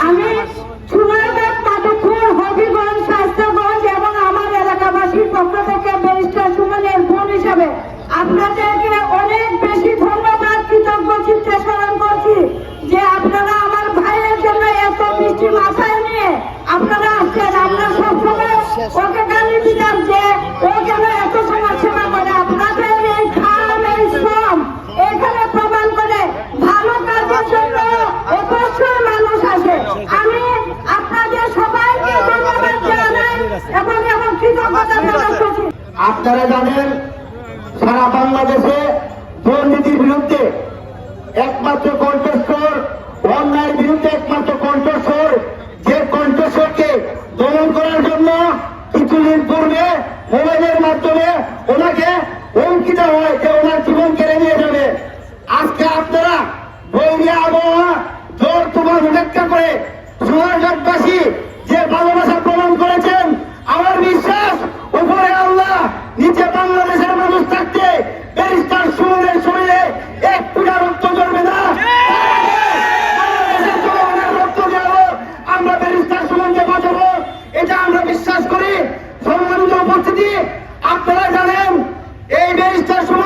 আমি সোনারগাঁ, মাধবপুর, হবিগঞ্জ, স্বাস্থ্যগঞ্জ এবং আমার এলাকাবাসীর পক্ষ থেকে ব্যারিস্টার সুমনের বোন হিসাবে আপনাদেরকে অনেক বেশি ধন্যবাদ, কৃতজ্ঞ চিত্তে স্মরণ করছি যে আপনারা আমার ভাইয়ের জন্য এত মিষ্টি মাথায় নিয়ে আপনারা আসছেন। আমরা সবসময় ওকে গালি দিতাম যে ও কেন এত সমাজ সেবা করে। আপনাদের এই খাম, এই শ্রম এখানে প্রমাণ করে ভালো কাজের জন্য অবশ্যই মানুষ আসে। আমি আপনাদের সবাইকে ধন্যবাদ জানাই এবং কৃতজ্ঞতা প্রকাশ করছি। আপনারা জানেন সারা বাংলাদেশে দুর্নীতির বিরুদ্ধে একমাত্র কণ্ঠস্বর, অন্যায়ের বিরুদ্ধে একমাত্র কণ্ঠস্বর, যে কণ্ঠস্বরকে দমন করার জন্য কিছুদিন পূর্বে মোবাইলের মাধ্যমে ওনাকে হুমকি দেওয়া হয় যে ওনার জীবন কেড়ে নিয়ে যাবে। আজকে আপনারা বৈরী আবহাওয়া জোর তোমার উপেক্ষা করে সোনারঘাটবাসী যে ভালোবাসা প্রমাণ করেছেন, আমার বিশ্বাস উপরে আল্লাহ নিচে বাংলাদেশের মানুষ থাকতে ব্যারিস্টার সুমনের শরীরে এক ফুটা রক্ত ঝরবে না। বাংলাদেশের জনগণের রক্ত দেওয়া আমরা ব্যারিস্টার সুমনকে বাঁচাবো, এটা আমরা বিশ্বাস করি। সম্মানিত উপস্থিতি, আপনারা জানেন এই ব্যারিস্টার সুমন